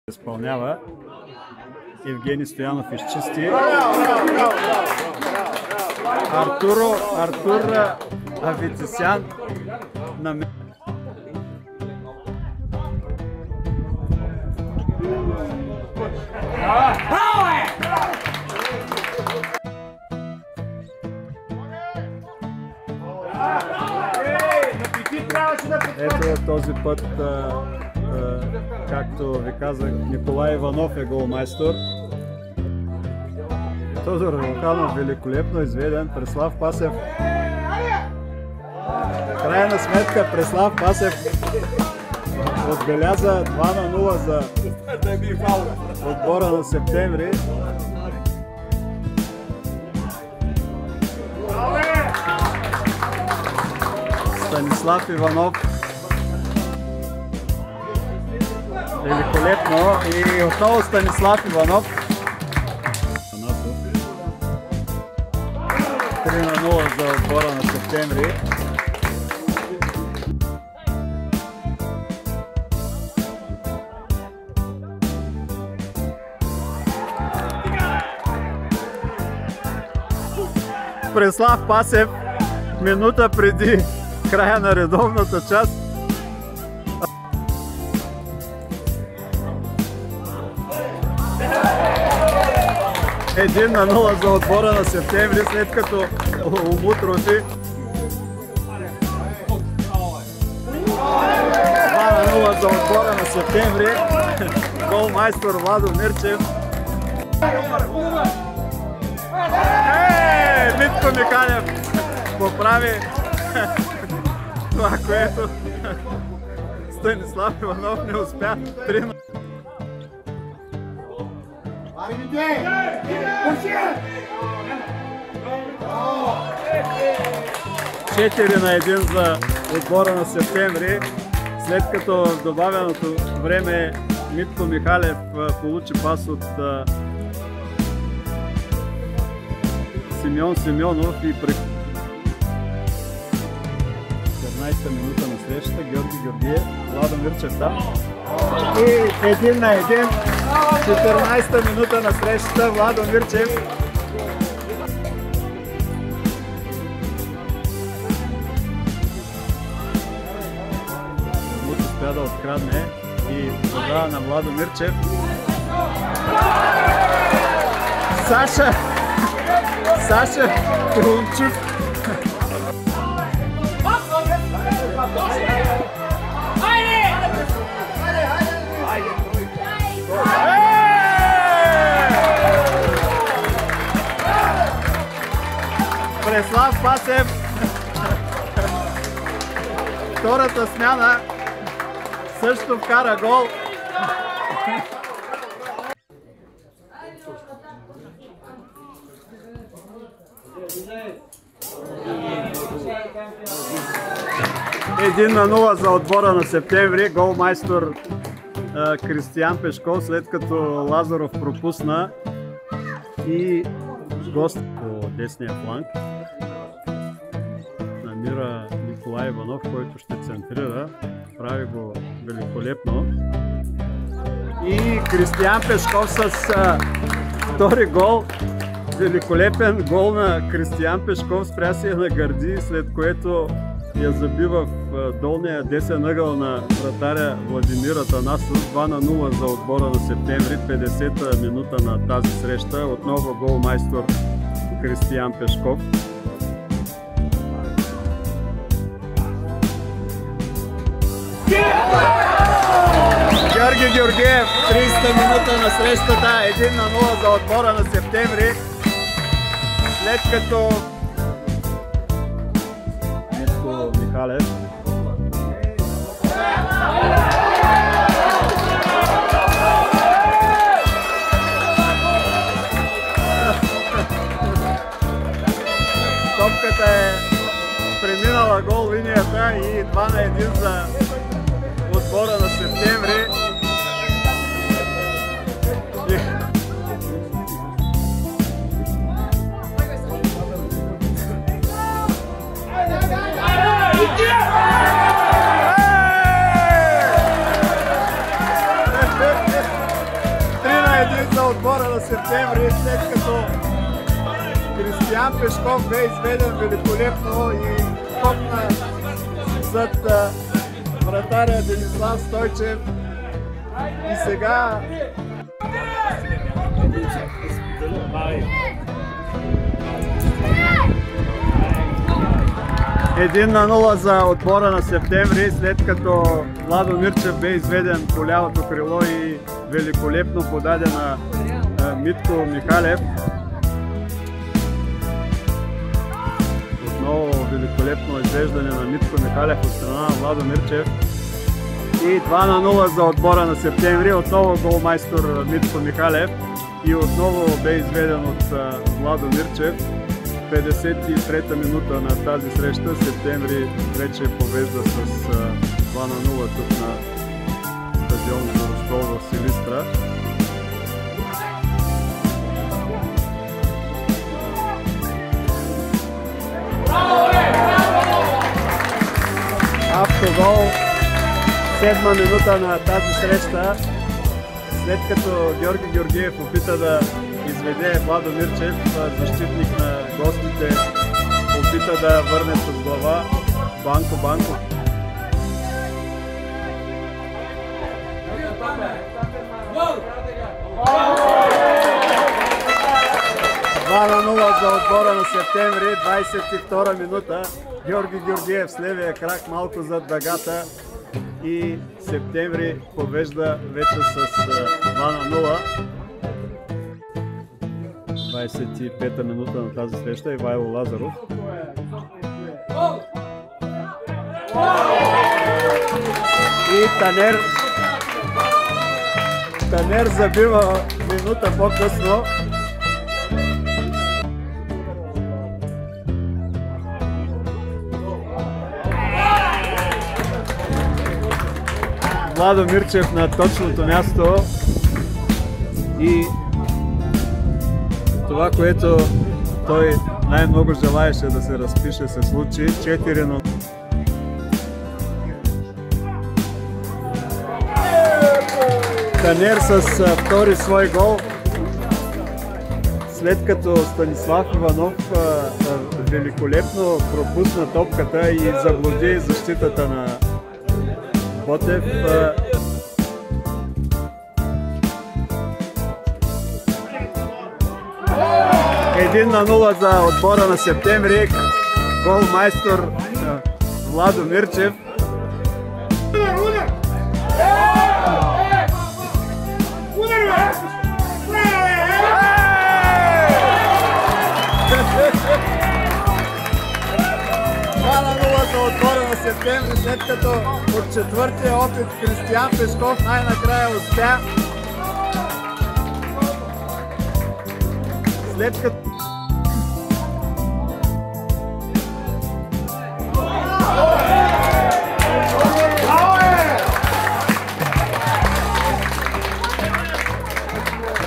Изпълнява. Евгений Стоянов изчисти. Артур Аветисян на Ето този път, както ви казах, Николай Иванов е голмайстор. Тодор Вълканов великолепно изведен. Преслав Пасев. Крайна сметка Преслав Пасев отбеляза 2-0 за отбора на Септември. Станислав Иванов. Великолепно. И отново Станислав Иванов. 3-0 за отбора на Септември. Преслав Пасев минута преди края на редовната част Един на 0 за отбора на Септември, след като умутрофи. 2-0 за отбора на Септември. Голмайстор Владо Мирчев. Митко Михалев поправи това, което Станислав Иванов не успя. 3-0. 4-1 за отбора на Септември, след като в добавеното време Митко Михалев получи пас от Симеон Симеонов и при 14-та минута на срещата Георги Георгиев, Владо Мирчев там. И 1-1, 14-та минута на срещата, Владо Мирчев. Мут успя да открадне и подава на Владо Мирчев. Саша Крунчук. Преслав Пасев. Втората смяна също вкара гол. Един на 0 за отбора на Септември. Голмайстор Кристиян Пешков, след като Лазаров пропусна и гост по десния фланг. Намира Николай Иванов, който ще центрира. Прави го великолепно. И Кристиян Пешков с втори гол. Великолепен гол на Кристиян Пешков, спря се на гърди, след което я забива в долния десен ъгъл на вратаря Владимир Атанасов. 2-0 за отбора на Септември, 50-та минута на тази среща. Отново голмайстор Кристиян Пешков. Георги Георгиев, 30-та минута на срещата, 1-0 за отбора на Септември, след като Митко Михалев топката е преминала гол линията и 2-1 за отбора на Септември. 2-1 за отбора на Септември, след като Кристиян Пешков бе изведен великолепно и копна зад вратаря Денислав Стойчев. И сега 1-0 за отбора на Септември, след като Владо Мирчев бе изведен по лявото крило и великолепно подаде на Митко Михалев. Отново великолепно извеждане на Митко Михалев от страна на Владо Мирчев. И 2-0 за отбора на Септември. Отново голмайстор Митко Михалев и отново бе изведен от Владо Мирчев. 53-та минута на тази среща. Септември вече побежда с 2-0 тук на стадион Горостол в Силистра. Автогол, 7-ма минута на тази среща, след като Георги Георгиев опита да изведе Владо Мирчев, защитник на гостите, опита да върне с глава Банко Банков. На 0 за отбора на Септември, 22-а минута. Георги Георгиев с левия крак малко зад дъгата и Септември побежда вече с 2-0. 25-та минута на тази среща. Ивайло Лазаров. И Танер забива минута по-късно. Владо Мирчев на точното място и това, което той най-много желаеше да се разпише, се случи. 4-0. Танер с втори свой гол, след като Станислав Иванов великолепно пропусна топката и заблуди защитата на Ботев. 1-0 за отбора на Септември. Голмайстор Владо Мирчев. За отбора на Септември, след като от четвъртия опит Кристиян Пешков най-накрая успя. След като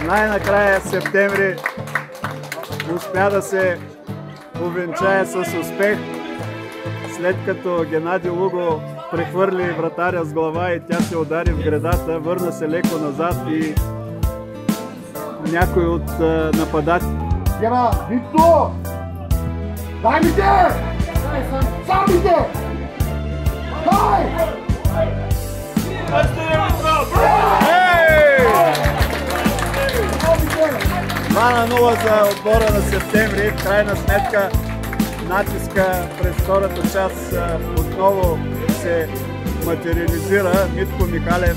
най-накрая Септември успя да се увенчае с успех, след като Геннади Луго прехвърли вратаря с глава и тя се удари в гредата, върна се леко назад и някой от нападателите. Гена, Вито! Дай ми те! Сам ми те! Дай! 2-0 за отбора на Септември. В крайна сметка натиска през втората част отново се материализира. Митко Михалев,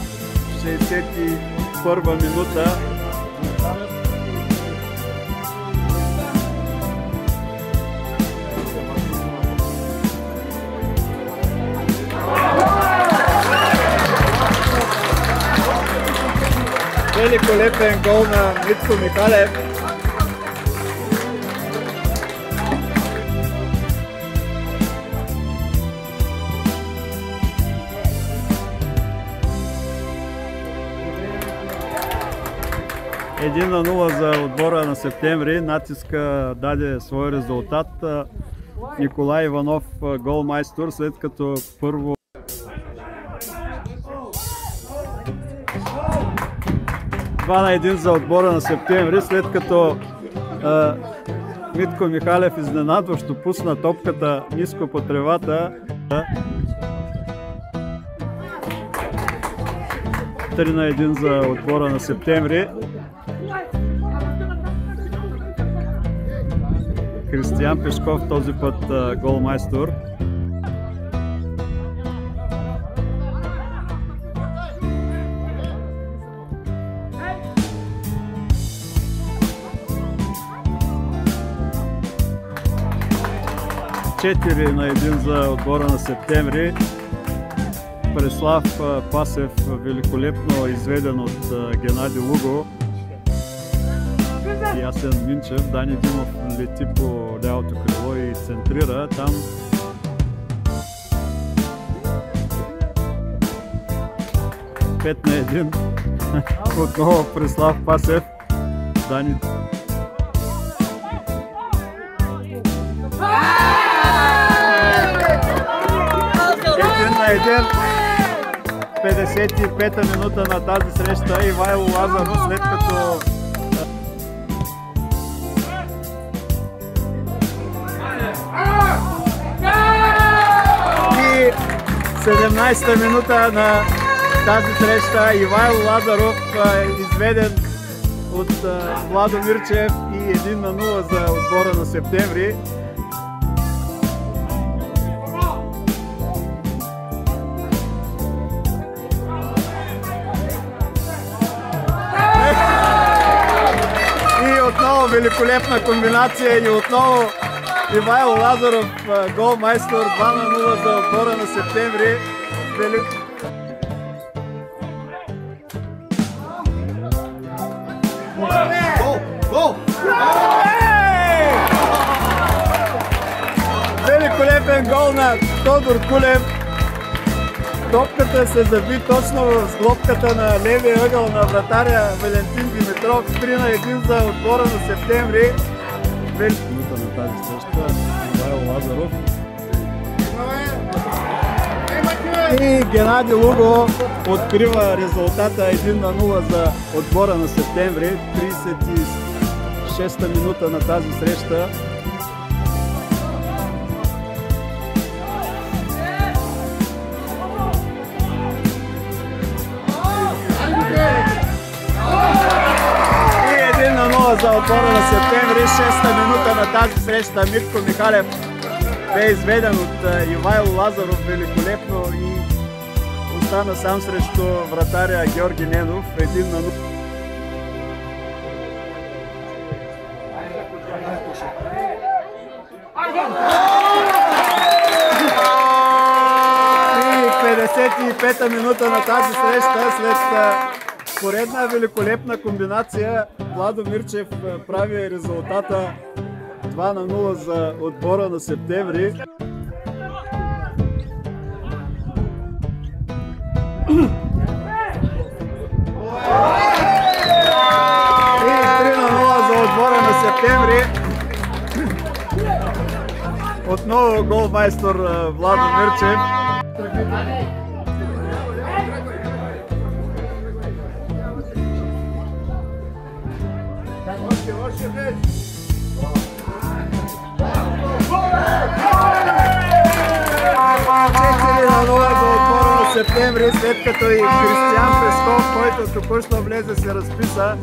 61-а минута. Великолепен гол на Митко Михалев. Един на 0 за отбора на Септември. Натиска даде свой резултат. Николай Иванов голмайстор, след като първо 2-1 за отбора на Септември, след като Митко Михалев изненадващо пусна топката ниско по тревата. 3-1 за отбора на Септември. Кристиян Пешков този път голмайстор. Четири на 1 за отбора на Септември. Преслав Пасев великолепно изведен от Геннади Луго. Ясен Минчев. Дани Димов лети по лявото крило и центрира. Там Пет на 1. Отново Преслав Пасев. Дани 1. 55-та минута на тази среща. Ивайло Лазаров, след като и 17-та минута на тази среща. Ивайло Лазаров изведен от Владо Мирчев и 1-0 за отбора на Септември. Отново великолепна комбинация и отново Ивайло Лазаров голмайстор. 2-0 за отбора на Септември. Великолепен гол на Тодор Кулев. Топката се заби точно в сглобката на левия ъгъл на вратаря Валентин Димитров. 3-1 за отбора на Септември. Минута на тази среща. Ивайло Лазаров. И Геннади Луго открива резултата 1-0 за отбора на Септември. 36-та минута на тази среща. За отбора на Септември. 6-та минута на тази среща. Митко Михалев бе изведен от Ивайло Лазаров великолепно и остана сам срещу вратаря Георги Ненов. 1-0. И 55-та минута на тази среща, след поредна великолепна комбинация, Владо Мирчев прави резултата 2-0 за отбора на Септември. И 3-0 за отбора на Септември. Отново голмайстор Владо Мирчев. Септември, след като и Кристиян Пешков, който току-що влезе, се разписа